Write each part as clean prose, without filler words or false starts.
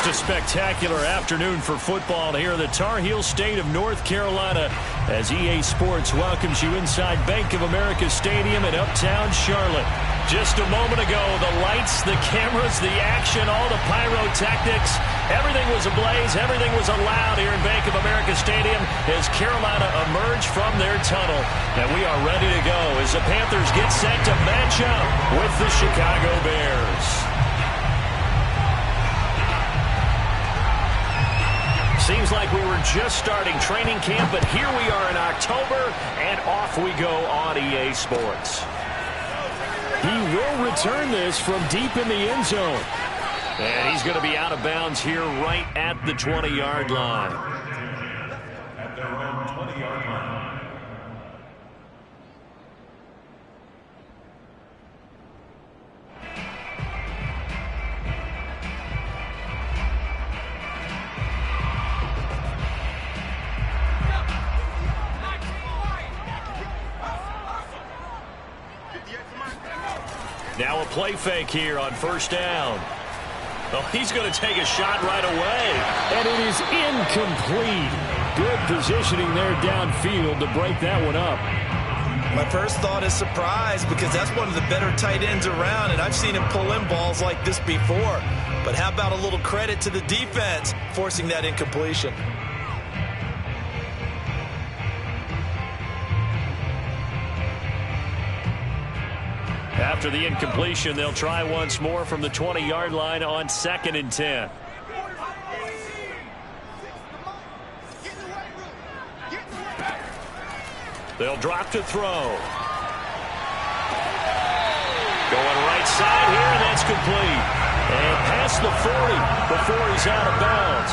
Just a spectacular afternoon for football here in the Tar Heel state of North Carolina as EA Sports welcomes you inside Bank of America Stadium in Uptown Charlotte. Just a moment ago, the lights, the cameras, the action, all the pyrotechnics, everything was ablaze, everything was allowed here in Bank of America Stadium as Carolina emerged from their tunnel. And we are ready to go as the Panthers get set to match up with the Chicago Bears. Seems like we were just starting training camp, but here we are in October, and off we go on EA Sports. He will return this from deep in the end zone. And he's going to be out of bounds here right at the 20-yard line. At their own 20-yard line. Now a play fake here on first down. Oh, he's going to take a shot right away. And it is incomplete. Good positioning there downfield to break that one up. My first thought is surprise because that's one of the better tight ends around, and I've seen him pull in balls like this before. But how about a little credit to the defense forcing that incompletion? After the incompletion, they'll try once more from the 20-yard line on 2nd and 10. They'll drop to throw. Going right side here, and that's complete. And past the 40 before he's out of bounds.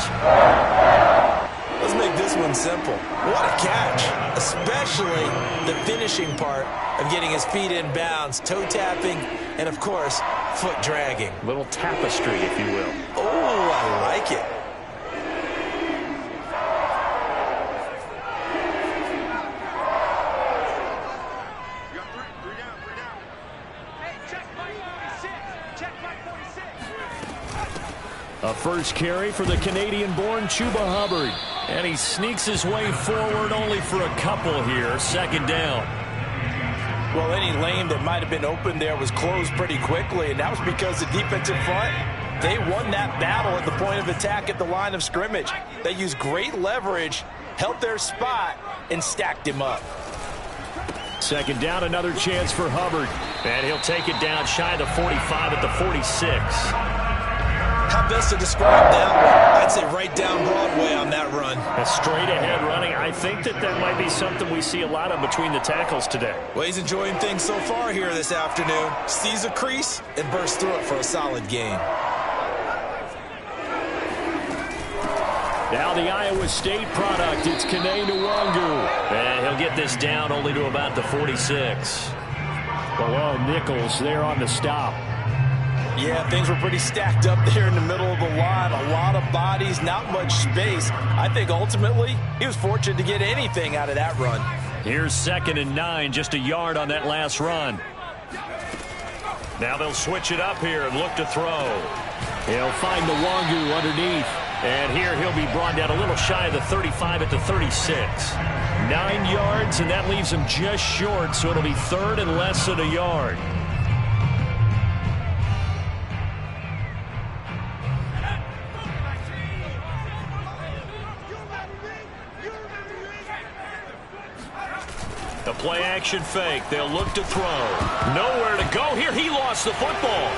Let's make this one simple. What a catch, especially the finishing part of getting his feet in bounds, toe tapping, and of course, foot dragging. Little tapestry, if you will. Oh, I like it. A first carry for the Canadian-born Chuba Hubbard. And he sneaks his way forward only for a couple here. 2nd down. Well, any lane that might have been open there was closed pretty quickly, and that was because the defensive front, they won that battle at the point of attack at the line of scrimmage. They used great leverage, held their spot, and stacked him up. 2nd down, another chance for Hubbard. And he'll take it down shy of the 45 at the 46. How best to describe that one? I'd say right down Broadway on that run. A straight ahead running. I think that might be something we see a lot of between the tackles today. Well, he's enjoying things so far here this afternoon. Sees a crease and bursts through it for a solid gain. Now the Iowa State product, it's Kene Nwangu. And he'll get this down only to about the 46. Below Nichols there on the stop. Yeah, things were pretty stacked up there in the middle of the line. A lot of bodies, not much space. I think ultimately he was fortunate to get anything out of that run. Here's 2nd and 9, just a yard on that last run. Now they'll switch it up here and look to throw. He'll find Nwangu underneath. And here he'll be brought down a little shy of the 35 at the 36. 9 yards, and that leaves him just short, so it'll be 3rd and less than a yard. The play action fake. They'll look to throw. Nowhere to go here. He lost the football.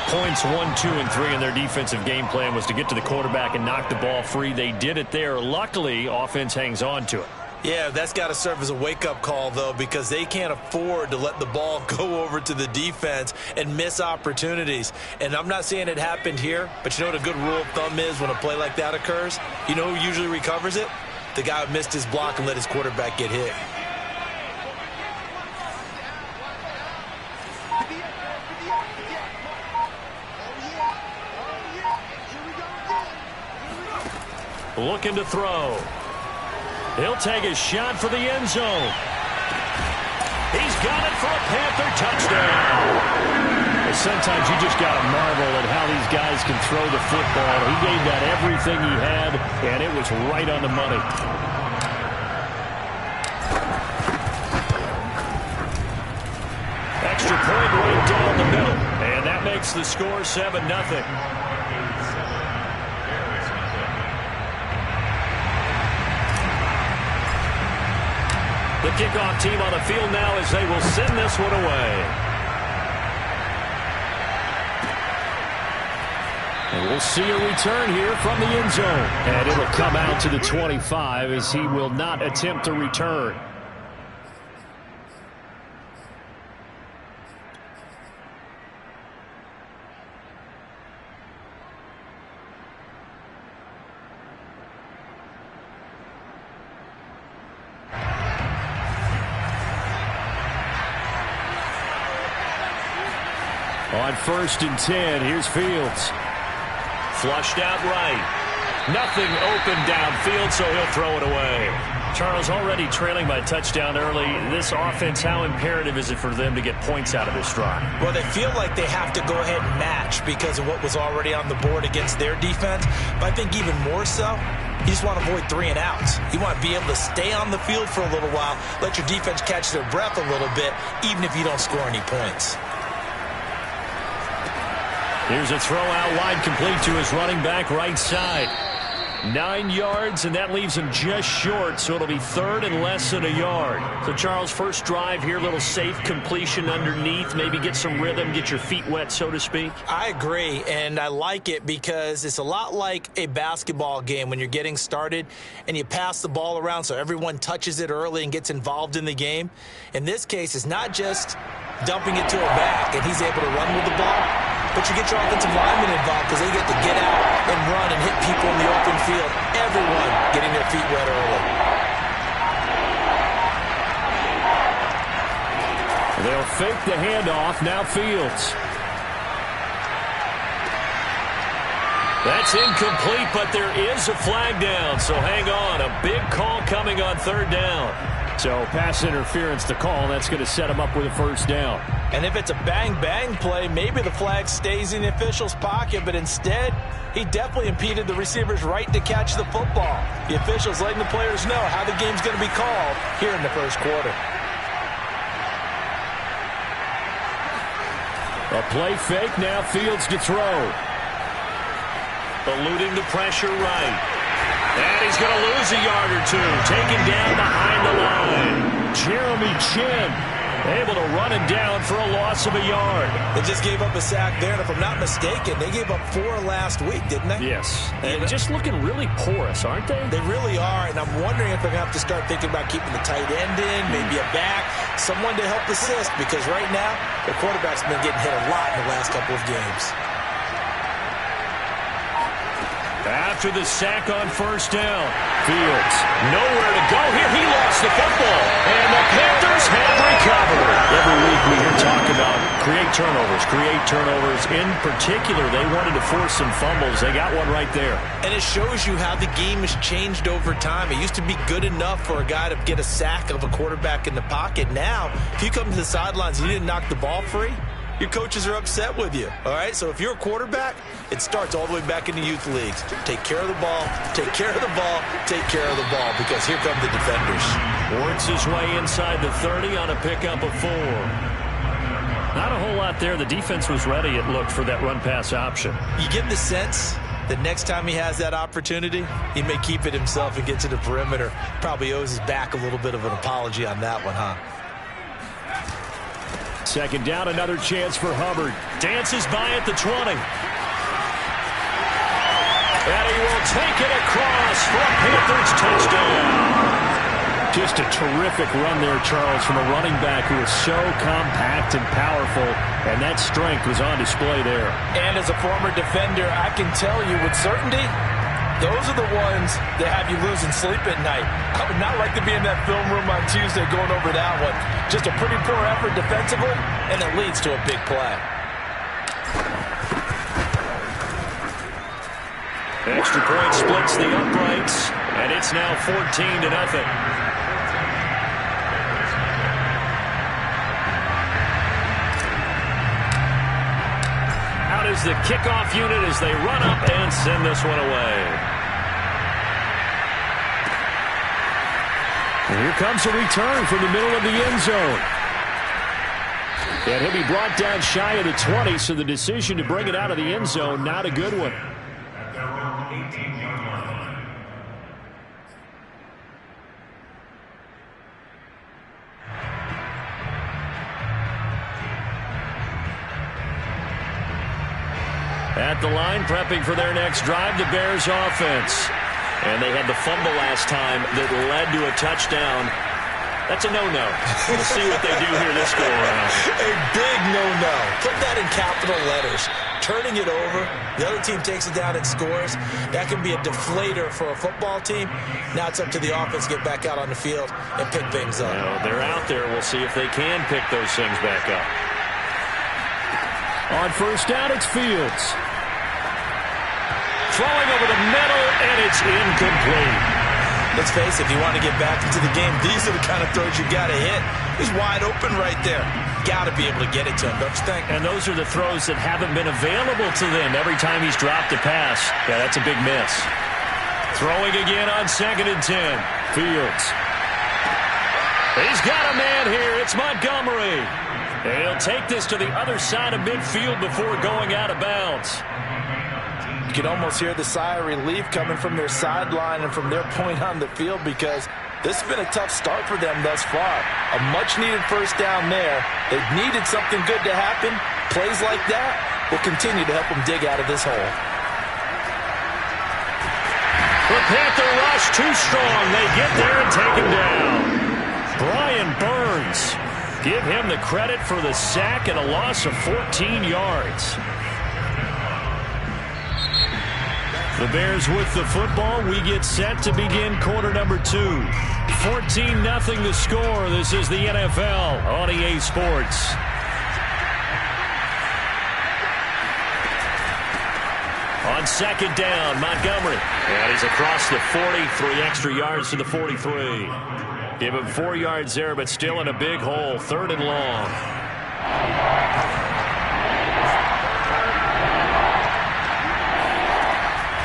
Points 1, 2, and 3 in their defensive game plan was to get to the quarterback and knock the ball free. They did it there. Luckily, offense hangs on to it. Yeah, that's got to serve as a wake-up call, though, because they can't afford to let the ball go over to the defense and miss opportunities. And I'm not saying it happened here, but you know what a good rule of thumb is when a play like that occurs? You know who usually recovers it? The guy who missed his block and let his quarterback get hit. Looking to throw. He'll take a shot for the end zone. He's got it for a Panther touchdown. Sometimes you just got to marvel at how these guys can throw the football. He gave that everything he had, and it was right on the money. Extra point right down the middle, and that makes the score 7-0. The kickoff team on the field now as they will send this one away. And we'll see a return here from the end zone. And it'll come out to the 25 as he will not attempt to return. On 1st and 10, here's Fields. Flushed out right. Nothing open downfield, so he'll throw it away. Charles, already trailing by a touchdown early. This offense, how imperative is it for them to get points out of this drive? Well, they feel like they have to go ahead and match because of what was already on the board against their defense. But I think even more so, you just want to avoid 3 and outs. You want to be able to stay on the field for a little while, let your defense catch their breath a little bit, even if you don't score any points. Here's a throw out wide, complete to his running back right side. 9 yards, and that leaves him just short, so it'll be 3rd and less than a yard. So, Charles, first drive here, little safe completion underneath, maybe get some rhythm, get your feet wet, so to speak. I agree, and I like it because it's a lot like a basketball game when you're getting started and you pass the ball around so everyone touches it early and gets involved in the game. In this case, it's not just dumping it to a back and he's able to run with the ball, but you get your offensive linemen involved because they get to get out and run and hit people in the open field. Everyone getting their feet wet early. They'll fake the handoff. Now Fields. That's incomplete, but there is a flag down, so hang on. A big call coming on 3rd down. So pass interference to call. That's going to set him up with a 1st down. And if it's a bang-bang play, maybe the flag stays in the official's pocket, but instead, he definitely impeded the receiver's right to catch the football. The official's letting the players know how the game's going to be called here in the 1st quarter. A play fake, now Fields to throw. Eluding the pressure right. And he's going to lose a yard or 2. Taken down behind the line. Jeremy Chinn able to run him down for a loss of a yard. They just gave up a sack there, and if I'm not mistaken, they gave up 4 last week, didn't they? Yes. And just looking really porous, aren't they? They really are, and I'm wondering if they're going to have to start thinking about keeping the tight end in, maybe a back, someone to help assist, because right now, the quarterback's been getting hit a lot in the last couple of games. After the sack on 1st down, Fields nowhere to go here. He lost the football, and the Panthers have recovered. Every week we hear talk about create turnovers. In particular, they wanted to force some fumbles. They got one right there. And it shows you how the game has changed over time. It used to be good enough for a guy to get a sack of a quarterback in the pocket. Now, if you come to the sidelines and you didn't knock the ball free, your coaches are upset with you, all right? So if you're a quarterback, it starts all the way back in the youth leagues. Take care of the ball, take care of the ball, take care of the ball, because here come the defenders. Works his way inside the 30 on a pickup of 4. Not a whole lot there. The defense was ready, it looked, for that run-pass option. You get the sense that next time he has that opportunity, he may keep it himself and get to the perimeter. Probably owes his back a little bit of an apology on that one, huh? 2nd down, another chance for Hubbard. Dances by at the 20. And he will take it across for a Panthers touchdown. Just a terrific run there, Charles, from a running back who is so compact and powerful, and that strength was on display there. And as a former defender, I can tell you with certainty, those are the ones that have you losing sleep at night. I would not like to be in that film room on Tuesday going over that one. Just a pretty poor effort defensively, and it leads to a big play. Extra point splits the uprights, and it's now 14-0. is the kickoff unit as they run up and send this one away. And here comes a return from the middle of the end zone. And he'll be brought down shy of the 20, so the decision to bring it out of the end zone, not a good one. At their own 18-yard line. At the line, prepping for their next drive, the Bears offense. And they had the fumble last time that led to a touchdown. That's a no-no. We'll see what they do here this go-around. A big no-no. Put that in capital letters. Turning it over, the other team takes it down and scores. That can be a deflator for a football team. Now it's up to the offense to get back out on the field and pick things up. Well, they're out there. We'll see if they can pick those things back up. On first down, it's Fields. Throwing over the middle, and it's incomplete. Let's face it, if you want to get back into the game, these are the kind of throws you got to hit. He's wide open right there. Got to be able to get it to him, don't you think? And those are the throws that haven't been available to them every time he's dropped a pass. Yeah, that's a big miss. Throwing again on 2nd and 10. Fields. He's got a man here. It's Montgomery. And he'll take this to the other side of midfield before going out of bounds. You can almost hear the sigh of relief coming from their sideline and from their point on the field, because this has been a tough start for them thus far. A much-needed first down there. They've needed something good to happen. Plays like that will continue to help them dig out of this hole. The Panther rush too strong. They get there and take him down. Brian Burns. Give him the credit for the sack and a loss of 14 yards. The Bears with the football. We get set to begin quarter number 2. 14-0 the score. This is the NFL on EA Sports. On 2nd down, Montgomery. And he's across the 40, 3 extra yards to the 43. Give him 4 yards there, but still in a big hole. 3rd and long.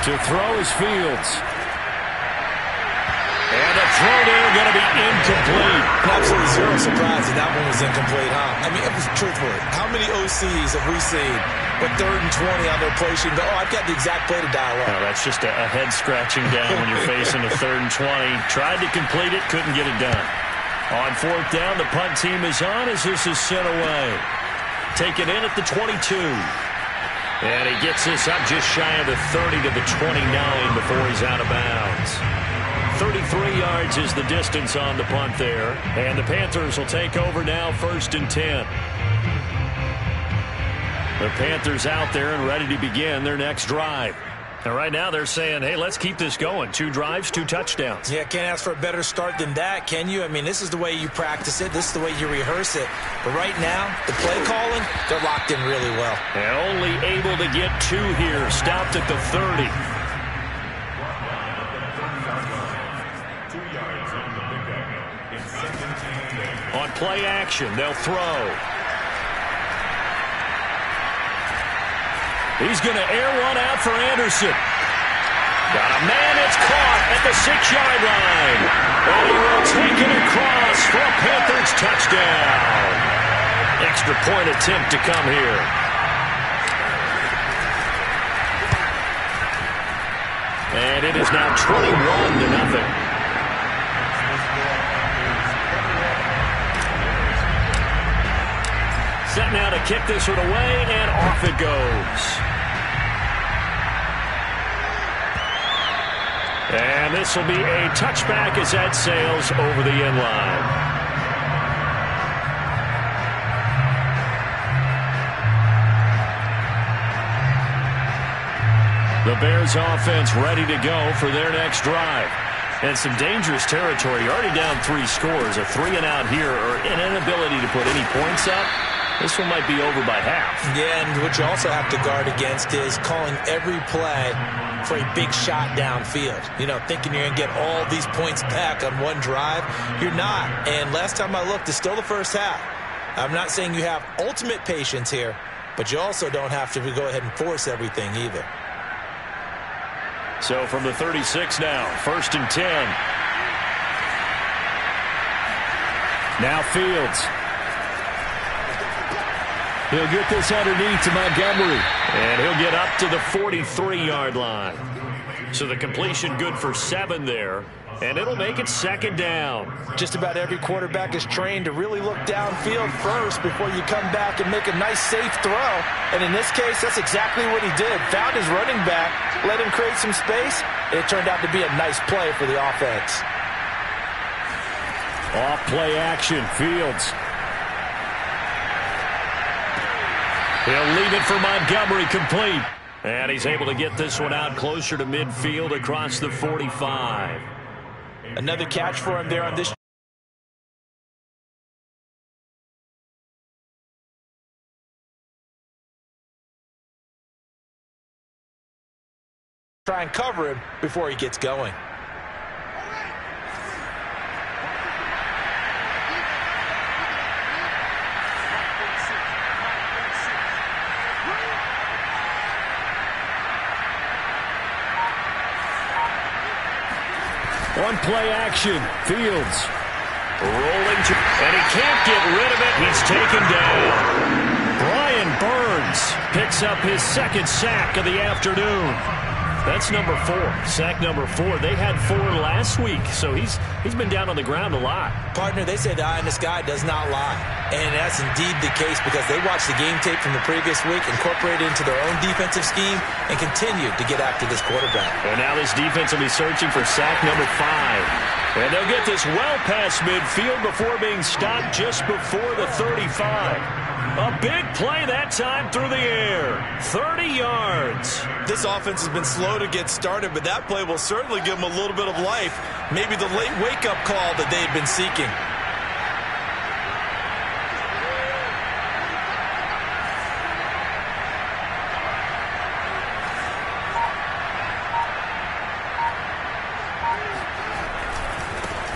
To throw is Fields. And the throw there going to be incomplete. Absolutely zero surprise that one was incomplete, huh? I mean, it was truthfully. How many OCs have we seen with 3rd and 20 on their play sheet and go, oh, I've got the exact play to dial up? No, that's just a head scratching down when you're facing a 3rd and 20. Tried to complete it, couldn't get it done. On 4th down, the punt team is on as this is sent away. Taken in at the 22. And he gets this up just shy of the 30 to the 29 before he's out of bounds. 33 yards is the distance on the punt there. And the Panthers will take over now, 1st and 10. The Panthers out there and ready to begin their next drive. And right now they're saying, hey, let's keep this going. 2 drives, 2 touchdowns. Yeah, can't ask for a better start than that, can you? I mean, this is the way you practice it. This is the way you rehearse it. But right now, the play calling, they're locked in really well. And only able to get 2 here. Stopped at the 30. 2 yards on the pickup. It's 2nd and 10. On play action, they'll throw. He's going to air one out for Anderson. Got a man, it's caught at the 6-yard line. And he will take it across for a Panthers touchdown. Extra point attempt to come here. And it is now 21-0. Set now to kick this one away, and off it goes. And this will be a touchback as that sails over the end line. The Bears offense ready to go for their next drive. And some dangerous territory. Already down 3 scores. A 3-and-out here, or an inability to put any points up. This one might be over by half. Yeah, and what you also have to guard against is calling every play for a big shot downfield. You know, thinking you're going to get all these points back on one drive. You're not. And last time I looked, it's still the first half. I'm not saying you have ultimate patience here, but you also don't have to go ahead and force everything either. So from the 36 now, 1st and 10. Now Fields. He'll get this underneath to Montgomery. And he'll get up to the 43-yard line. So the completion good for 7 there. And it'll make it 2nd down. Just about every quarterback is trained to really look downfield first before you come back and make a nice, safe throw. And in this case, that's exactly what he did. Found his running back, let him create some space, and it turned out to be a nice play for the offense. Off play action, Fields. He'll leave it for Montgomery, complete. And he's able to get this one out closer to midfield across the 45. Another catch for him there on this. Try and cover him before he gets going. On play action, Fields. Rolling to, and he can't get rid of it. He's taken down. Brian Burns picks up his 2nd sack of the afternoon. That's number 4, sack number 4. They had 4 last week, so he's been down on the ground a lot. Partner, they say the eye in the sky does not lie. And that's indeed the case because they watched the game tape from the previous week, incorporated it into their own defensive scheme, and continued to get after this quarterback. And now this defense will be searching for sack number 5. And they'll get this well past midfield before being stopped just before the 35. A big play that time through the air. 30 yards. This offense has been slow to get started, but that play will certainly give them a little bit of life. Maybe the late wake-up call that they've been seeking.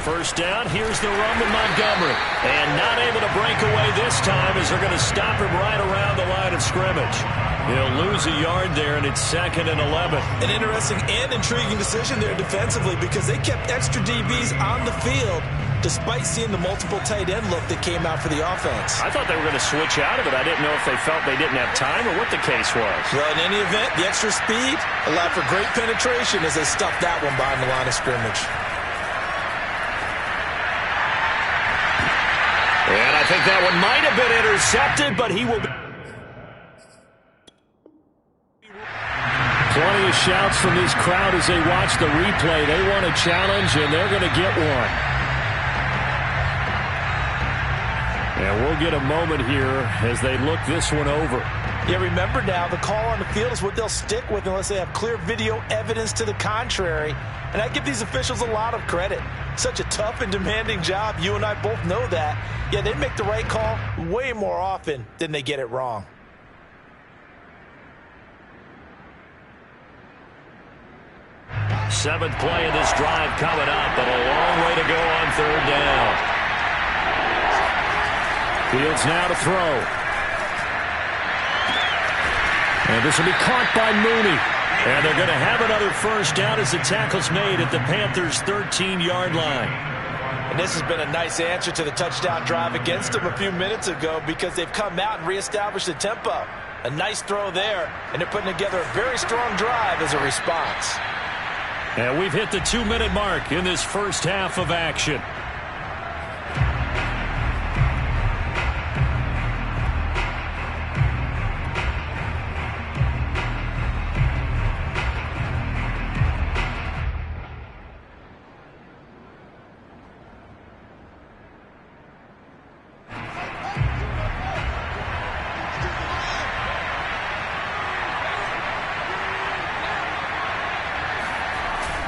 First down, here's the run with Montgomery. And not able to break away this time as they're going to stop him right around the line of scrimmage. He'll lose a yard there, and it's 2nd and 11. An interesting and intriguing decision there defensively because they kept extra DBs on the field despite seeing the multiple tight end look that came out for the offense. I thought they were going to switch out of it. I didn't know if they felt they didn't have time or what the case was. Well, in any event, the extra speed allowed for great penetration as they stuffed that one behind the line of scrimmage. And I think that one might have been intercepted, but he will be. Plenty of shouts from this crowd as they watch the replay. They want a challenge, and they're going to get one. And we'll get a moment here as they look this one over. Yeah, remember now, the call on the field is what they'll stick with unless they have clear video evidence to the contrary. And I give these officials a lot of credit. Such a tough and demanding job. You and I both know that. Yeah, they make the right call way more often than they get it wrong. Seventh play of this drive coming up, but a long way to go on 3rd down. Fields now to throw. And this will be caught by Mooney. And they're going to have another first down as the tackle's made at the Panthers' 13-yard line. And this has been a nice answer to the touchdown drive against them a few minutes ago because they've come out and reestablished the tempo. A nice throw there, and they're putting together a very strong drive as a response. And we've hit the 2-minute mark in this first half of action.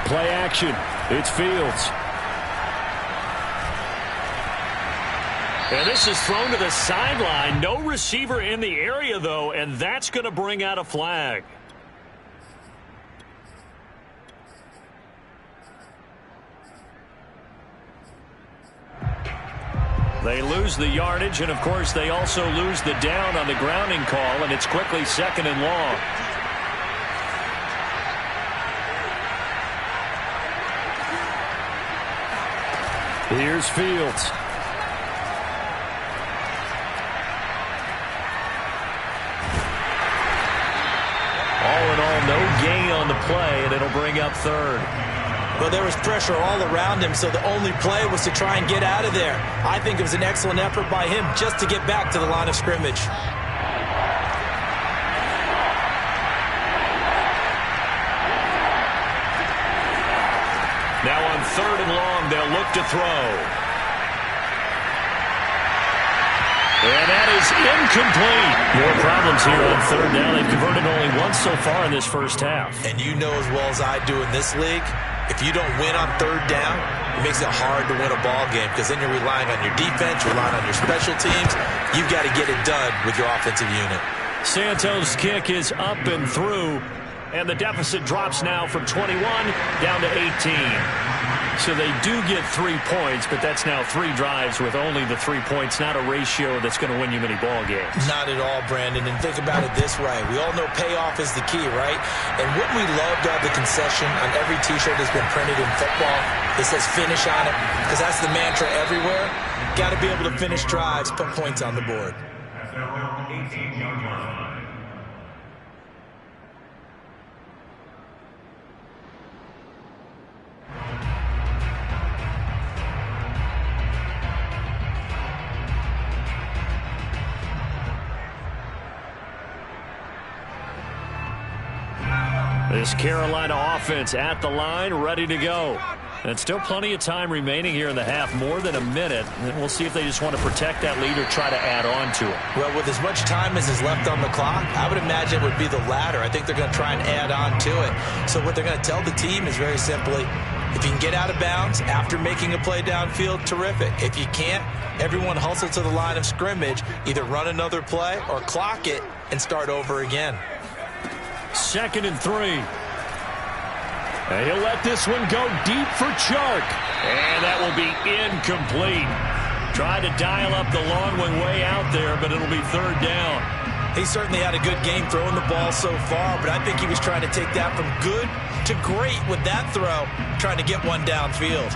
Play action. It's Fields. And this is thrown to the sideline. No receiver in the area, though, and that's going to bring out a flag. They lose the yardage, and, of course, they also lose the down on the grounding call, and it's quickly 2nd and long. Here's Fields. All in all, no gain on the play, and it'll bring up 3rd. Well, there was pressure all around him, so the only play was to try and get out of there. I think it was an excellent effort by him just to get back to the line of scrimmage. Now on 3rd and long, they'll look to throw. And that is incomplete. More problems here on 3rd down. They've converted only once so far in this first half. And you know as well as I do in this league, if you don't win on 3rd down, it makes it hard to win a ball game because then you're relying on your defense, you're relying on your special teams. You've got to get it done with your offensive unit. Santos' kick is up and through, and the deficit drops now from 21 down to 18. So they do get 3 points, but that's now 3 drives with only the 3 points, not a ratio that's going to win you many ball games. Not at all, Brandon. And think about it this way. We all know payoff is the key, right? And wouldn't we love to have the concession on every T-shirt that's been printed in football that says finish on it? Because that's the mantra everywhere. Got to be able to finish drives, put points on the board. That's now on 18-yard line. This Carolina offense at the line, ready to go. And still plenty of time remaining here in the half, more than a minute. And we'll see if they just want to protect that lead or try to add on to it. Well, with as much time as is left on the clock, I would imagine it would be the latter. I think they're going to try and add on to it. So what they're going to tell the team is very simply, if you can get out of bounds after making a play downfield, terrific. If you can't, everyone hustle to the line of scrimmage, either run another play or clock it and start over again. 2nd and 3. And he'll let this one go deep for Chark. And that will be incomplete. Tried to dial up the long one way out there, but it'll be 3rd down. He certainly had a good game throwing the ball so far, but I think he was trying to take that from good to great with that throw, trying to get one downfield.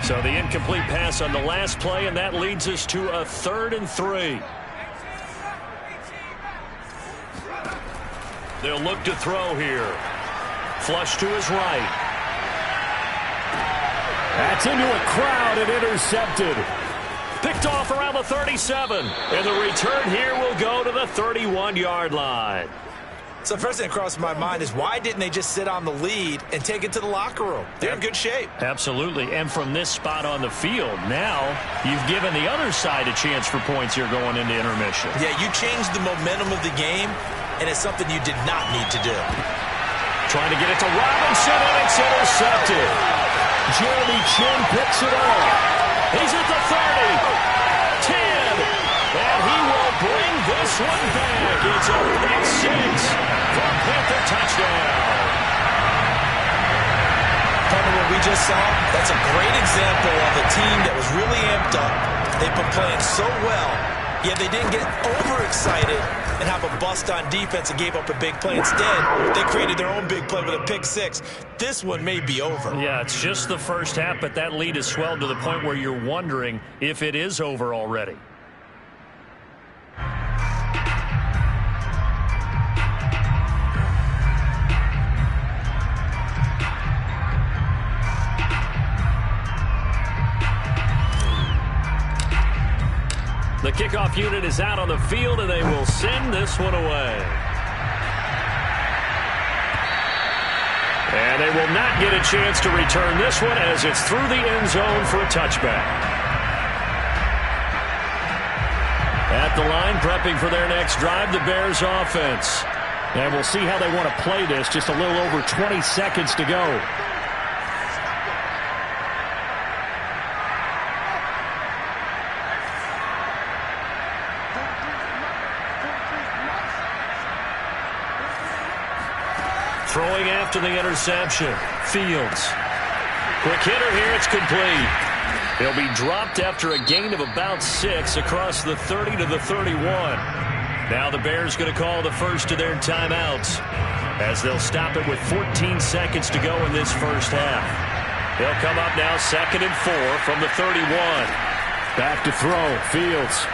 So the incomplete pass on the last play, and that leads us to a 3rd and 3. They'll look to throw here. Flush to his right. That's into a crowd and intercepted. Picked off around the 37. And the return here will go to the 31-yard line. So the first thing that crossed my mind is why didn't they just sit on the lead and take it to the locker room? They're in good shape. Absolutely. And from this spot on the field, now you've given the other side a chance for points here going into intermission. Yeah, you changed the momentum of the game, and it's something you did not need to do. Trying to get it to Robinson, and it's intercepted. Jeremy Chinn picks it up. He's at the 30, 10, and he will bring this one back. It's a pick 6 for a Panther touchdown. From what we just saw, that's a great example of a team that was really amped up. They've been playing so well, yet they didn't get overexcited and have a bust on defense and gave up a big play. Instead, they created their own big play with a pick 6. This one may be over. Yeah, it's just the first half, but that lead has swelled to the point where you're wondering if it is over already. The kickoff unit is out on the field, and they will send this one away. And they will not get a chance to return this one as it's through the end zone for a touchback. At the line, prepping for their next drive, the Bears offense. And we'll see how they want to play this. Just a little over 20 seconds to go. throwing after the interception. Fields. Quick hitter here. It's complete. He'll be dropped after a gain of about 6 across the 30 to the 31. Now the Bears going to call the first of their timeouts as they'll stop it with 14 seconds to go in this first half. They'll come up now 2nd and 4 from the 31. Back to throw. Fields.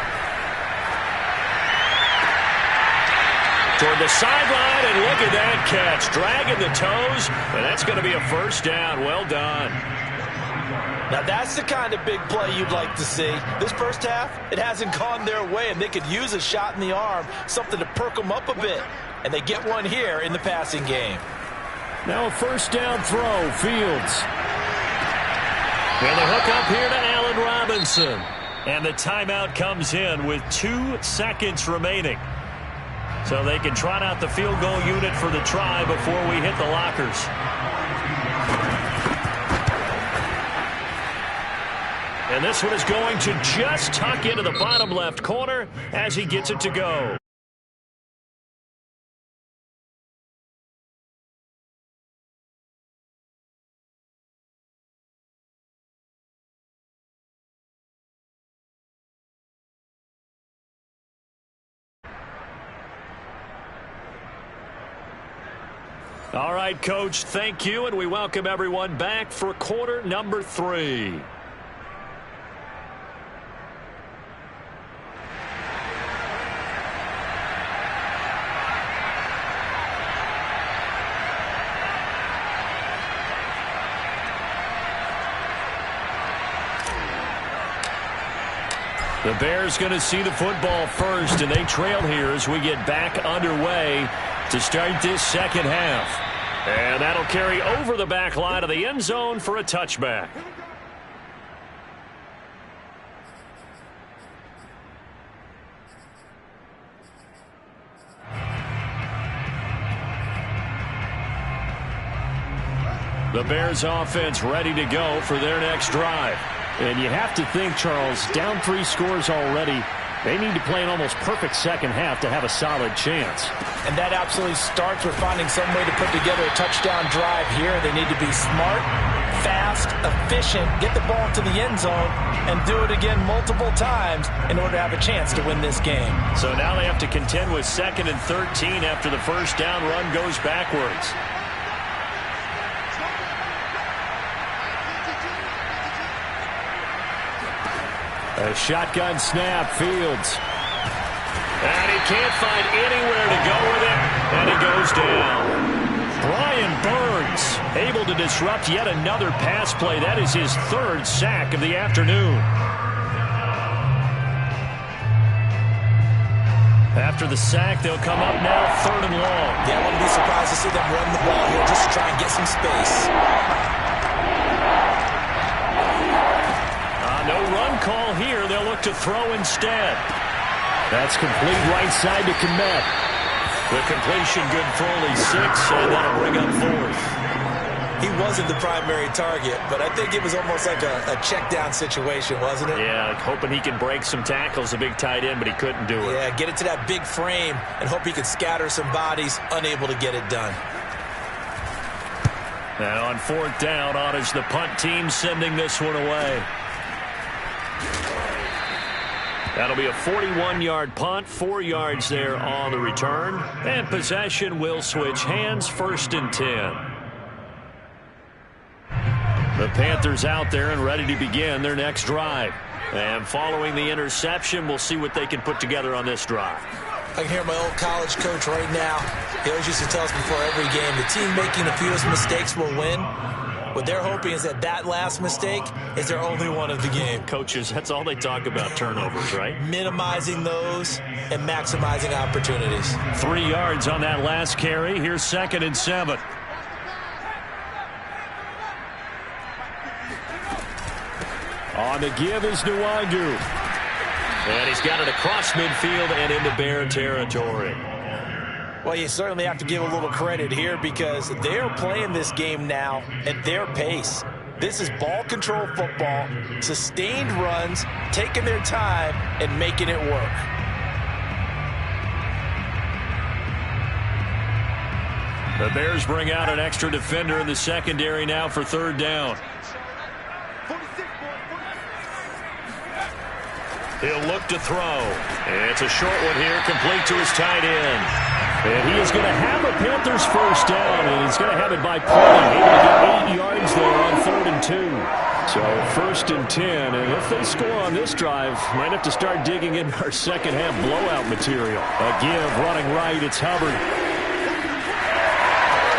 Toward the sideline, and look at that catch. Dragging the toes, and that's going to be a first down. Well done. Now, that's the kind of big play you'd like to see. This first half, it hasn't gone their way, and they could use a shot in the arm, something to perk them up a bit. And they get one here in the passing game. Now a first down throw. Fields. And the hook up here to Allen Robinson. And the timeout comes in with 2 seconds remaining. So they can trot out the field goal unit for the try before we hit the lockers. And this one is going to just tuck into the bottom left corner as he gets it to go. All right, Coach, thank you, and we welcome everyone back for quarter number 3. The Bears going to see the football first, and they trail here as we get back underway to start this second half. And that'll carry over the back line of the end zone for a touchback. The Bears offense ready to go for their next drive. And you have to think, Charles, down 3 scores already. They need to play an almost perfect second half to have a solid chance. And that absolutely starts with finding some way to put together a touchdown drive here. They need to be smart, fast, efficient, get the ball to the end zone, and do it again multiple times in order to have a chance to win this game. So now they have to contend with 2nd and 13 after the first down run goes backwards. A shotgun snap. Fields. And he can't find anywhere to go with it, and he goes down. Brian Burns able to disrupt yet another pass play. That is his 3rd sack of the afternoon. After the sack, they'll come up now 3rd and long. Yeah, I wouldn't be surprised to see them run the ball here just to try and get some space. No run call here. They'll look to throw instead. That's complete right side to Kmet. The completion good for only 6, and that'll bring up 4th. He wasn't the primary target, but I think it was almost like a check down situation, wasn't it? Yeah, hoping he can break some tackles, a big tight end, but he couldn't do it. Yeah, get it to that big frame and hope he could scatter some bodies, unable to get it done. Now on 4th down, on is the punt team sending this one away. That'll be a 41-yard punt, 4 yards there on the return. And possession will switch hands, 1st and 10. The Panthers out there and ready to begin their next drive. And following the interception, we'll see what they can put together on this drive. I can hear my old college coach right now. He always used to tell us before every game, the team making the fewest mistakes will win. What they're hoping is that last mistake is their only one of the game. Coaches, that's all they talk about, turnovers, right? Minimizing those and maximizing opportunities. 3 yards on that last carry. Here's 2nd and 7. On the give is Nwangu. And he's got it across midfield and into Bear territory. Well, you certainly have to give a little credit here because they're playing this game now at their pace. This is ball control football, sustained runs, taking their time, and making it work. The Bears bring out an extra defender in the secondary now for third down. He'll look to throw. It's a short one here, complete to his tight end. And he is going to have a Panthers first down, and he's going to have it by plenty. Able to get 8 yards there on 3rd and 2. So 1st and 10, and if they score on this drive, might have to start digging in our second half blowout material. A give running right, it's Hubbard.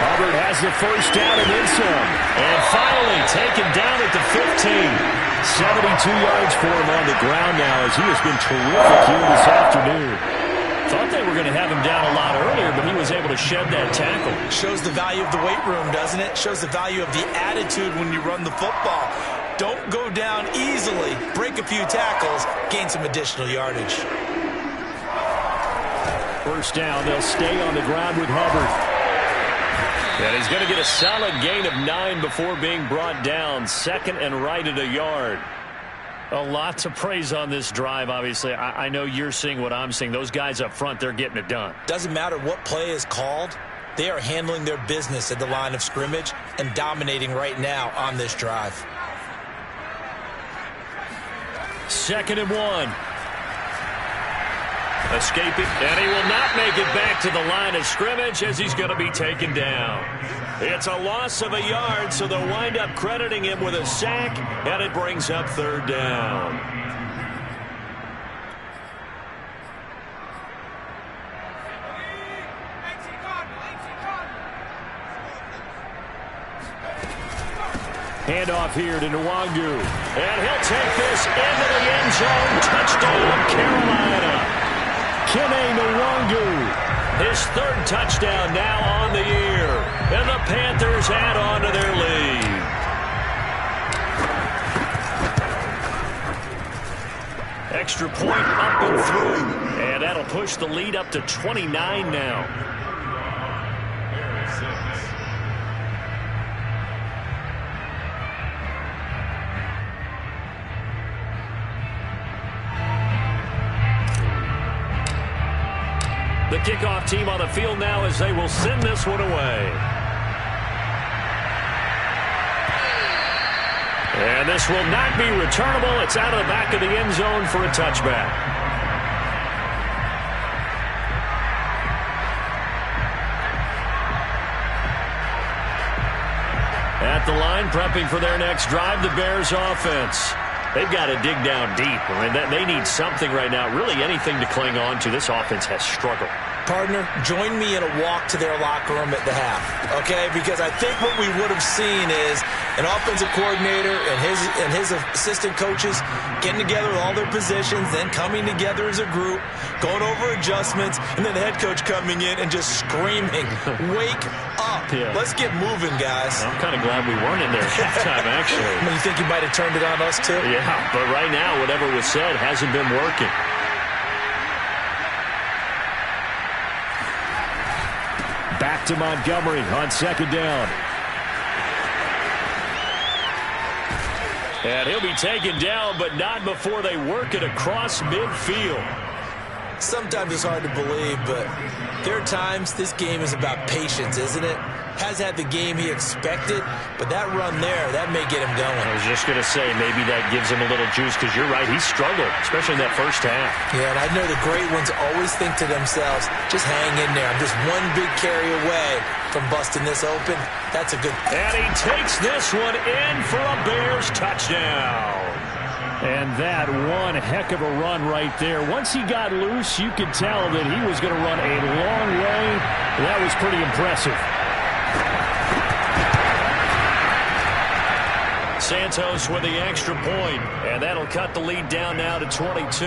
Hubbard has the first down and then some. And finally taken down at the 15. 72 yards for him on the ground now as he has been terrific here this afternoon. Thought they were going to have him down a lot earlier, but he was able to shed that tackle. Shows the value of the weight room, doesn't it? Shows the value of the attitude when you run the football. Don't go down easily. Break a few tackles, gain some additional yardage. First down, they'll stay on the ground with Hubbard. And he's going to get a solid gain of 9 before being brought down. 2nd and right at a yard. A lot to praise on this drive, obviously. I know you're seeing what I'm seeing. Those guys up front, they're getting it done. Doesn't matter what play is called. They are handling their business at the line of scrimmage and dominating right now on this drive. 2nd and 1. Escaping, and he will not make it back to the line of scrimmage as he's going to be taken down. It's a loss of a yard, so they'll wind up crediting him with a sack, and it brings up 3rd down. Handoff here to Nwangu, and he'll take this into the end zone. Touchdown, Carolina. Kene Nwangu, his 3rd touchdown now on the year, and the Panthers add on to their lead. Extra point up and through, and that'll push the lead up to 29 now. The kickoff team on the field now as they will send this one away. And this will not be returnable. It's out of the back of the end zone for a touchback. At the line, prepping for their next drive, the Bears offense. They've got to dig down deep. I mean, they need something right now, really anything to cling on to. This offense has struggled. Partner, join me in a walk to their locker room at the half, okay? Because I think what we would have seen is an offensive coordinator and his assistant coaches getting together with all their positions, then coming together as a group, going over adjustments, and then the head coach coming in and just screaming, wake up. Yeah. Let's get moving, guys. I'm kind of glad we weren't in there at halftime, actually. You think you might have turned it on us, too? Yeah, but right now, whatever was said hasn't been working. Back to Montgomery on 2nd down. And he'll be taken down, but not before they work it across midfield. Sometimes it's hard to believe, but there are times this game is about patience, isn't it? Has had the game he expected, but that run there, that may get him going. I was just going to say, maybe that gives him a little juice, because you're right, he struggled, especially in that first half. Yeah, and I know the great ones always think to themselves, just hang in there. I'm just one big carry away from busting this open. That's a good... And he takes this one in for a Bears touchdown. And that one heck of a run right there. Once he got loose, you could tell that he was going to run a long way. That was pretty impressive. Santos with the extra point, and that'll cut the lead down now to 22.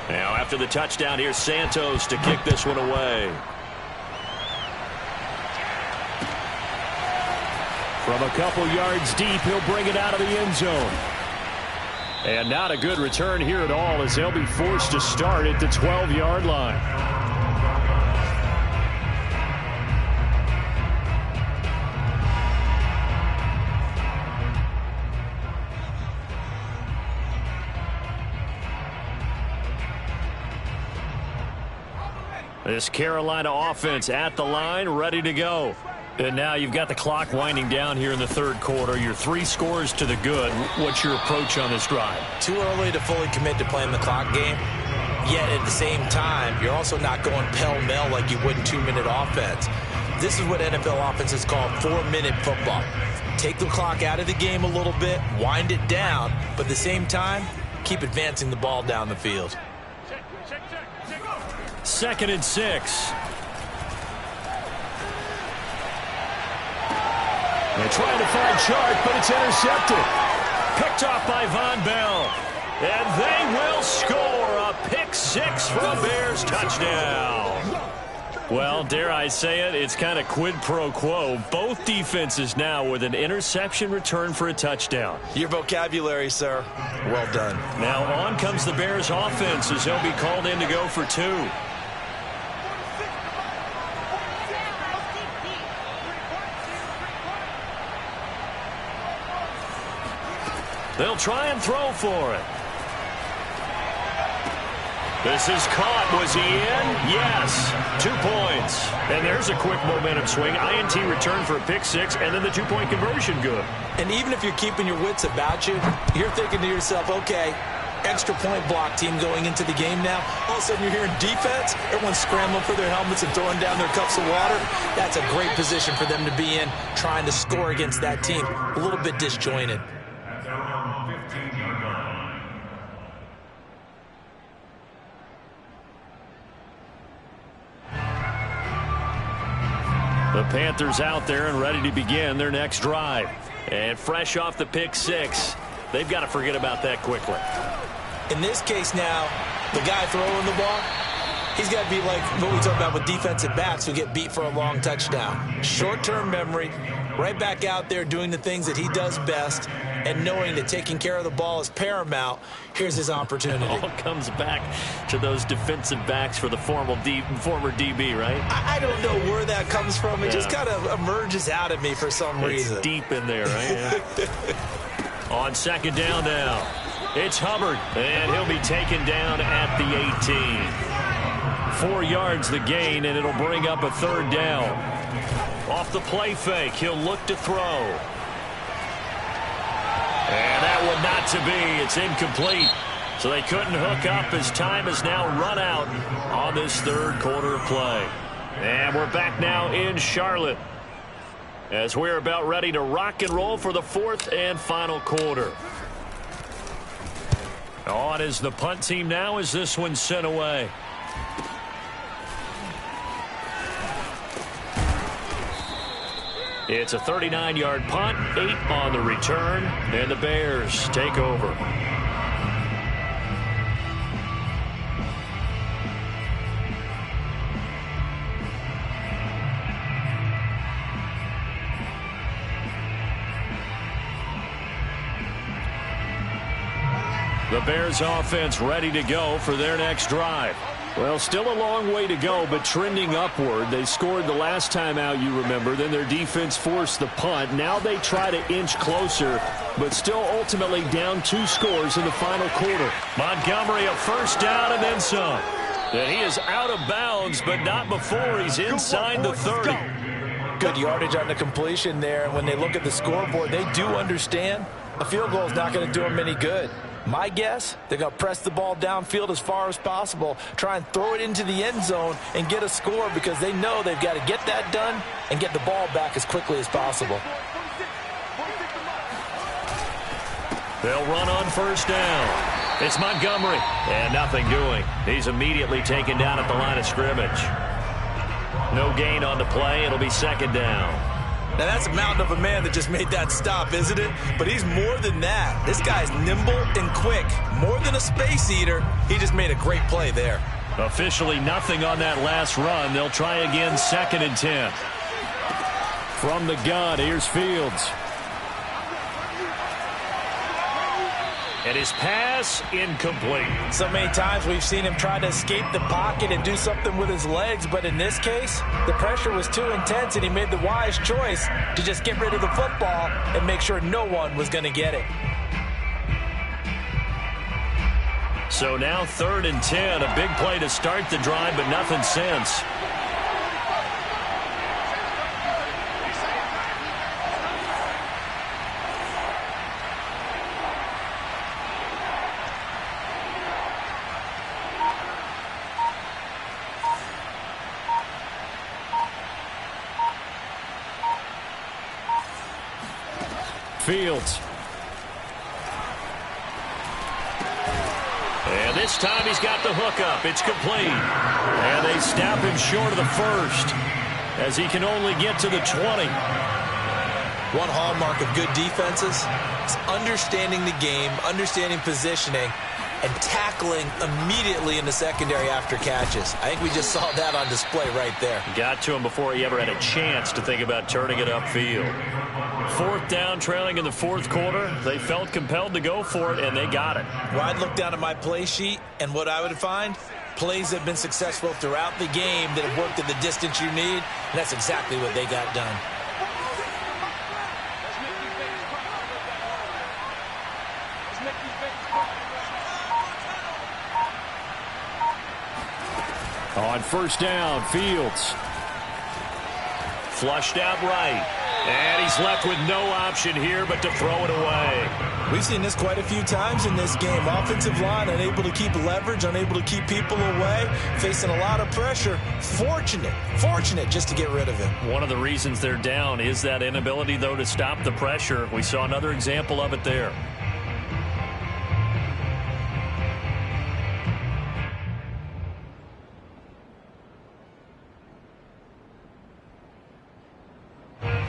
Now after the touchdown, here's Santos to kick this one away. From a couple yards deep, he'll bring it out of the end zone. And not a good return here at all as they'll be forced to start at the 12-yard line. This Carolina offense at the line, ready to go. And now you've got the clock winding down here in the third quarter. You're 3 scores to the good. What's your approach on this drive? Too early to fully commit to playing the clock game. Yet at the same time, you're also not going pell-mell like you would in 2-minute offense. This is what NFL offenses call 4-minute football. Take the clock out of the game a little bit, wind it down, but at the same time, keep advancing the ball down the field. 2nd and 6. They're trying to find Chark, but it's intercepted. Picked off by Von Bell. And they will score a pick 6 for a Bears touchdown. Well, dare I say it, it's kind of quid pro quo. Both defenses now with an interception return for a touchdown. Your vocabulary, sir. Well done. Now on comes the Bears offense as they'll be called in to go for 2. They'll try and throw for it. This is caught. Was he in? Yes. 2 points. And there's a quick momentum swing. INT return for a pick 6, and then the 2-point conversion good. And even if you're keeping your wits about you, you're thinking to yourself, okay, extra point block team going into the game now. All of a sudden you're hearing defense. Everyone's scrambling for their helmets and throwing down their cups of water. That's a great position for them to be in, trying to score against that team. A little bit disjointed. The Panthers out there and ready to begin their next drive. And fresh off the pick 6, they've got to forget about that quickly. In this case now, the guy throwing the ball, he's got to be like what we talk about with defensive backs who get beat for a long touchdown. Short-term memory, right back out there doing the things that he does best, and knowing that taking care of the ball is paramount. Here's his opportunity. All comes back to those defensive backs for the former DB, right? I don't know where that comes from. It just kind of emerges out of me for some reason. It's deep in there, right? On 2nd down now, it's Hubbard, and he'll be taken down at the 18. 4 yards the gain, and it'll bring up a 3rd down. Off the play fake, he'll look to throw. And that one not to be. It's incomplete. So they couldn't hook up as time has now run out on this 3rd quarter of play. And we're back now in Charlotte as we're about ready to rock and roll for the 4th and final quarter. On is the punt team now as this one's sent away. It's a 39-yard punt, 8 on the return, and the Bears take over. The Bears offense ready to go for their next drive. Well, still a long way to go, but trending upward. They scored the last time out, you remember. Then their defense forced the punt. Now they try to inch closer, but still ultimately down 2 scores in the final quarter. Montgomery a 1st down and then some. And he is out of bounds, but not before he's inside the 30. Good yardage on the completion there. And when they look at the scoreboard, they do understand a field goal is not going to do them any good. My guess, they're going to press the ball downfield as far as possible, try and throw it into the end zone and get a score because they know they've got to get that done and get the ball back as quickly as possible. They'll run on 1st down. It's Montgomery, and nothing doing. He's immediately taken down at the line of scrimmage. No gain on the play. It'll be 2nd down. Now, that's a mountain of a man that just made that stop, isn't it? But he's more than that. This guy's nimble and quick. More than a space eater, he just made a great play there. Officially nothing on that last run. They'll try again 2nd and 10. From the gun, here's Fields. And his pass incomplete. So many times we've seen him try to escape the pocket and do something with his legs, but in this case, the pressure was too intense and he made the wise choice to just get rid of the football and make sure no one was going to get it. So now 3rd and 10. A big play to start the drive, but nothing since. Fields. And this time he's got the hook up. It's complete. And they snap him short of the first as he can only get to the 20. One hallmark of good defenses is understanding the game, understanding positioning, and tackling immediately in the secondary after catches. I think we just saw that on display right there. Got to him before he ever had a chance to think about turning it upfield. 4th down, trailing in the 4th quarter. They felt compelled to go for it, and they got it. Well, I'd look down at my play sheet, and what I would find, plays have been successful throughout the game that have worked at the distance you need, and that's exactly what they got done. On 1st down, Fields. Flushed out right. And he's left with no option here but to throw it away. We've seen this quite a few times in this game. Offensive line unable to keep leverage, unable to keep people away, facing a lot of pressure. Fortunate just to get rid of it. One of the reasons they're down is that inability, though, to stop the pressure. We saw another example of it there.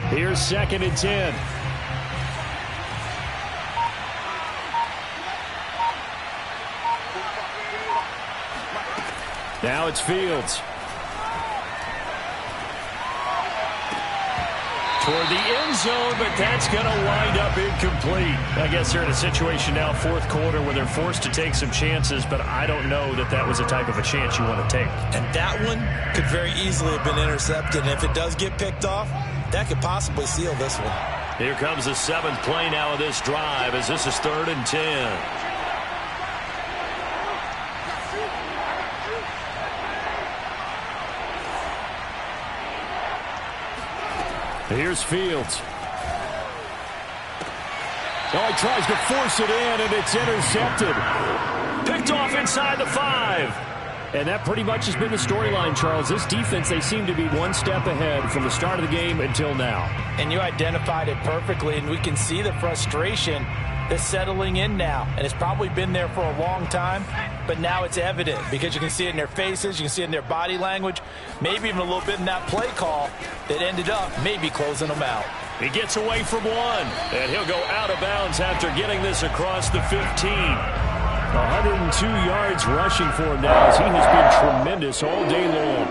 Here's 2nd and 10. Now it's Fields. Toward the end zone, but that's going to wind up incomplete. I guess they're in a situation now, 4th quarter, where they're forced to take some chances, but I don't know that that was the type of a chance you want to take. And that one could very easily have been intercepted, and if it does get picked off, that could possibly seal this one. Here comes the 7th play now of this drive as this is 3rd and 10. Here's Fields. Oh, he tries to force it in, and it's intercepted. Picked off inside the 5. And that pretty much has been the storyline, Charles. This defense, they seem to be one step ahead from the start of the game until now. And you identified it perfectly, and we can see the frustration that's settling in now. And it's probably been there for a long time, but now it's evident because you can see it in their faces, you can see it in their body language, maybe even a little bit in that play call that ended up maybe closing them out. He gets away from one, and he'll go out of bounds after getting this across the 15. 102 yards rushing for him now as he has been tremendous all day long.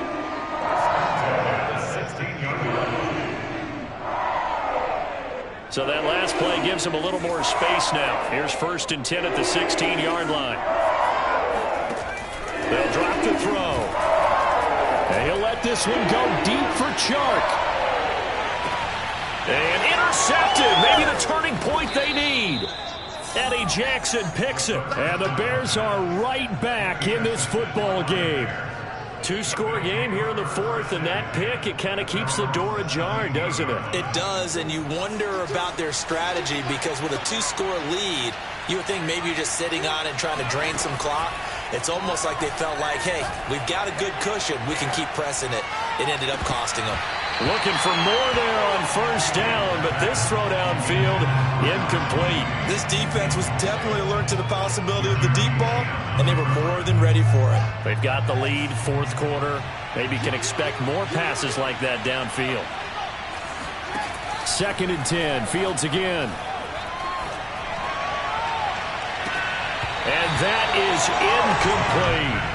So that last play gives him a little more space now. Here's 1st and 10 at the 16-yard line. They'll drop the throw. And he'll let this one go deep for Chark. And intercepted. Maybe the turning point they need. Eddie Jackson picks it. And the Bears are right back in this football game. 2-score game here in the 4th, and that pick, it kind of keeps the door ajar, doesn't it? It does, and you wonder about their strategy because with a 2-score lead, you would think maybe you're just sitting on it trying to drain some clock. It's almost like they felt like, hey, we've got a good cushion. We can keep pressing it. It ended up costing them. Looking for more there on 1st down, but this throw downfield, incomplete. This defense was definitely alert to the possibility of the deep ball, and they were more than ready for it. They've got the lead, 4th quarter. Maybe can expect more passes like that downfield. 2nd and 10, Fields again. And that is incomplete.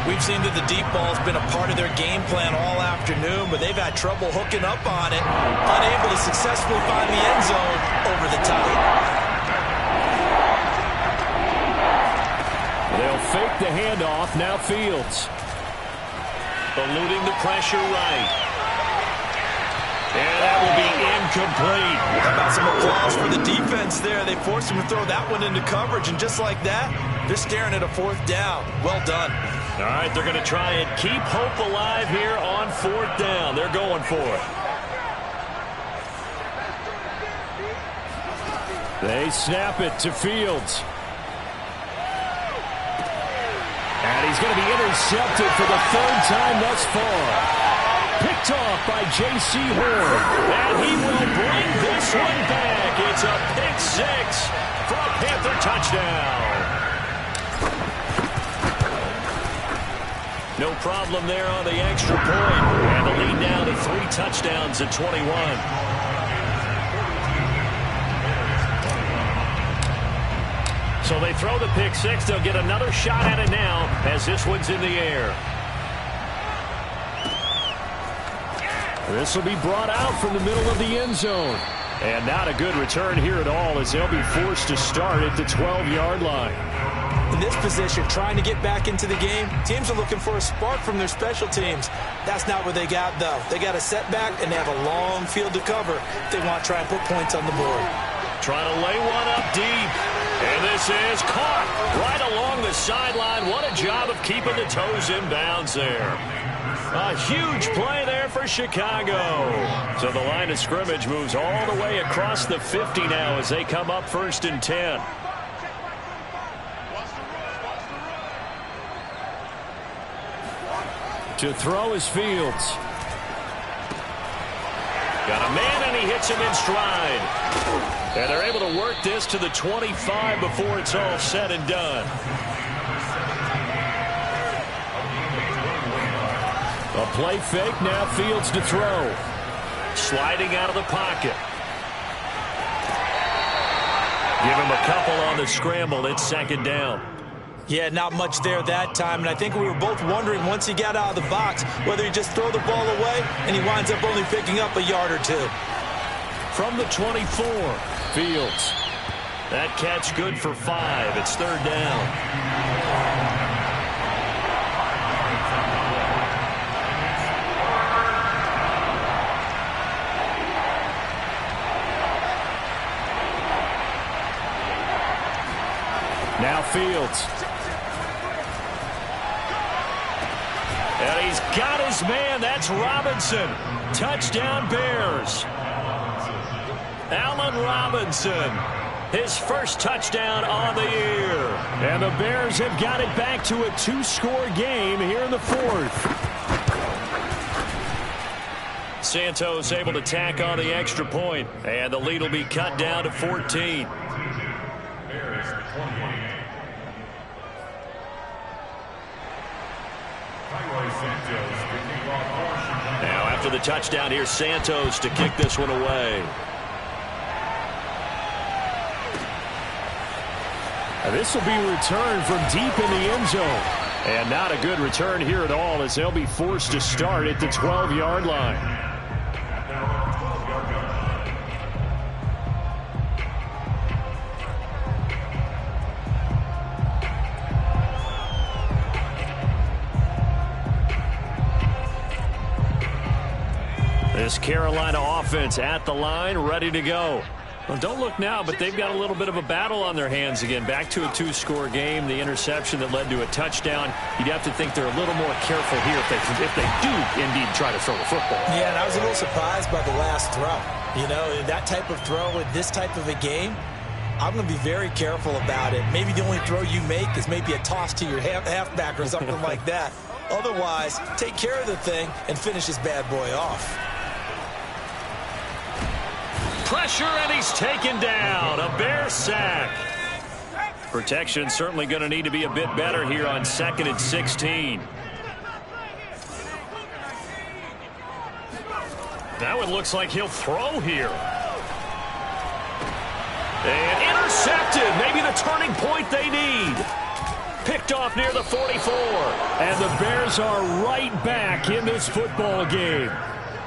We've seen that the deep ball's been a part of their game plan all afternoon, but they've had trouble hooking up on it, unable to successfully find the end zone over the top. They'll fake the handoff. Now Fields. Eluding the pressure right. And that will be incomplete. How about some applause for the defense there? They forced him to throw that one into coverage, and just like that, They're staring at a 4th down. Well done. All right, they're going to try and keep hope alive here on 4th down. They're going for it. They snap it to Fields. And he's going to be intercepted for the 3rd time thus far. Picked off by J.C. Horn. And he will bring this one back. It's a pick 6 for a Panther touchdown. No problem there on the extra point. And the lead now to 3 touchdowns at 21. So they throw the pick 6. They'll get another shot at it now as this one's in the air. This will be brought out from the middle of the end zone. And not a good return here at all as they'll be forced to start at the 12-yard line. In this position, trying to get back into the game, teams are looking for a spark from their special teams. That's not what they got, though. They got a setback, and they have a long field to cover if they want to try and put points on the board. Trying to lay one up deep. And this is caught right along the sideline. What a job of keeping the toes in bounds there. A huge play there for Chicago. So the line of scrimmage moves all the way across the 50 now as they come up 1st and 10. To throw is Fields. Got a man, and he hits him in stride. And they're able to work this to the 25 before it's all said and done. A play fake, now Fields to throw. Sliding out of the pocket. Give him a couple on the scramble. It's 2nd down. Yeah, not much there that time, and I think we were both wondering once he got out of the box whether he'd just throw the ball away, and he winds up only picking up a yard or 2. From the 24, Fields. That catch good for 5. It's 3rd down. Now Fields. And he's got his man. That's Robinson. Touchdown Bears. Allen Robinson. His first touchdown on the year. And the Bears have got it back to a 2-score game here in the 4th. Santos able to tack on the extra point. And the lead will be cut down to 14. Now after the touchdown, here's Santos to kick this one away. And this will be returned from deep in the end zone. And not a good return here at all as they'll be forced to start at the 12-yard line. This Carolina offense at the line, ready to go. Well, don't look now, but they've got a little bit of a battle on their hands again. Back to a 2-score game. The interception that led to a touchdown. You'd have to think they're a little more careful here if they do indeed try to throw the football. Yeah, and I was a little surprised by the last throw. You know, that type of throw in this type of a game, I'm going to be very careful about it. Maybe the only throw you make is maybe a toss to your halfback or something like that. Otherwise, take care of the thing and finish this bad boy off. Pressure, and he's taken down. A Bear sack. Protection certainly going to need to be a bit better here on 2nd and 16. That one looks like he'll throw here. And intercepted. Maybe the turning point they need. Picked off near the 44. And the Bears are right back in this football game.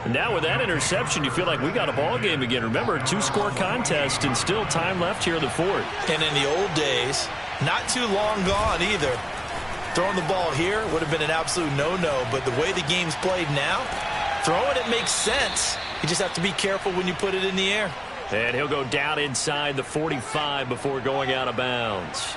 Now with that interception, you feel like we got a ball game again. Remember, 2-score contest and still time left here in the 4th. And in the old days, not too long gone either. Throwing the ball here would have been an absolute no-no, but the way the game's played now, throwing it makes sense. You just have to be careful when you put it in the air. And he'll go down inside the 45 before going out of bounds.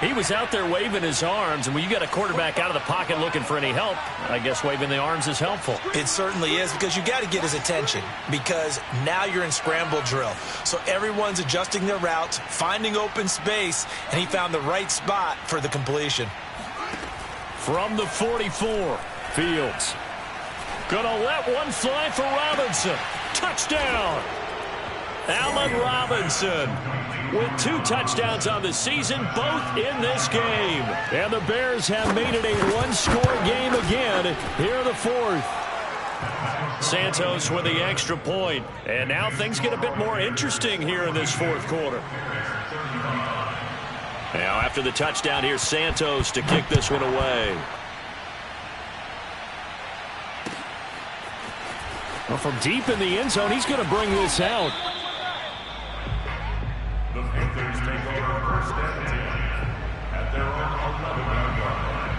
He was out there waving his arms, and when you got a quarterback out of the pocket looking for any help, I guess waving the arms is helpful. It certainly is, because you got to get his attention, because now you're in scramble drill. So everyone's adjusting their routes, finding open space, and he found the right spot for the completion. From the 44, Fields. Gonna let one fly for Robinson. Touchdown! Allen Robinson with 2 touchdowns on the season, both in this game. And the Bears have made it a one-score game again here in the 4th. Santos with the extra point. And now things get a bit more interesting here in this 4th quarter. Now after the touchdown, here's Santos to kick this one away. Well, from deep in the end zone, he's going to bring this out. The Panthers take over 1st and 10 at their own 11-yard line.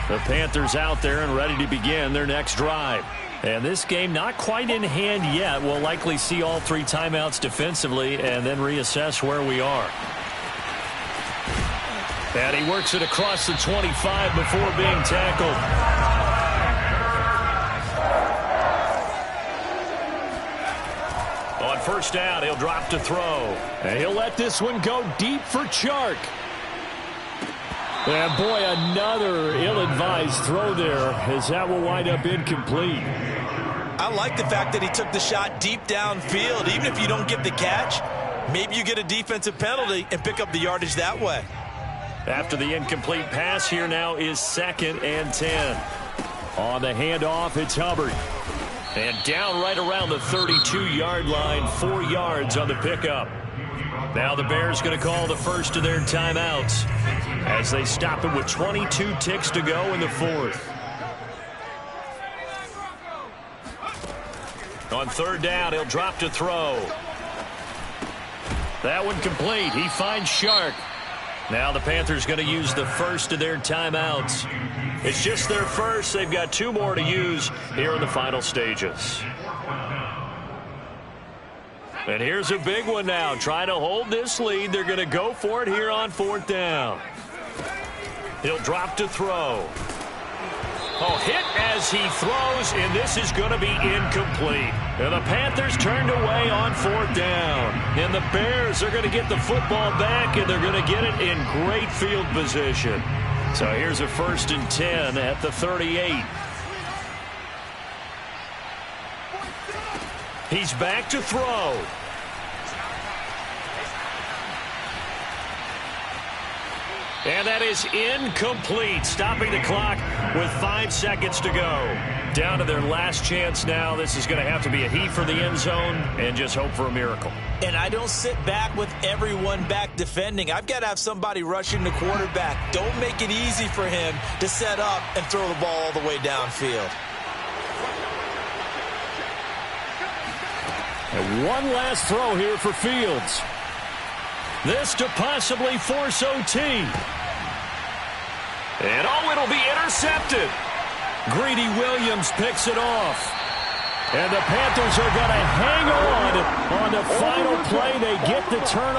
The Panthers out there and ready to begin their next drive. And this game not quite in hand yet. We'll likely see all 3 timeouts defensively and then reassess where we are. And he works it across the 25 before being tackled. On 1st down, he'll drop to throw. And he'll let this one go deep for Chark. And boy, another ill-advised throw there, as that will wind up incomplete. I like the fact that he took the shot deep downfield. Even if you don't get the catch, maybe you get a defensive penalty and pick up the yardage that way. After the incomplete pass, here now is 2nd and 10. On the handoff, it's Hubbard. And down right around the 32-yard line, 4 yards on the pickup. Now the Bears going to call the first of their timeouts as they stop it with 22 ticks to go in the 4th. On 3rd down, he'll drop to throw. That one complete. He finds Chark. Now the Panthers going to use the first of their timeouts. It's just their first. They've got 2 more to use here in the final stages. And here's a big one now. Trying to hold this lead. They're going to go for it here on 4th down. He'll drop to throw. Oh, hit as he throws, and this is going to be incomplete. And the Panthers turned away on 4th down. And the Bears are going to get the football back, and they're going to get it in great field position. So here's a 1st and 10 at the 38. He's back to throw. And that is incomplete, stopping the clock with 5 seconds to go. Down to their last chance now. This is going to have to be a heave for the end zone and just hope for a miracle. And I don't sit back with everyone back defending. I've got to have somebody rushing the quarterback. Don't make it easy for him to set up and throw the ball all the way downfield. And one last throw here for Fields. This to possibly force OT. And oh, it'll be intercepted. Greedy Williams picks it off. And the Panthers are going to hang on the final play. They get the turnover.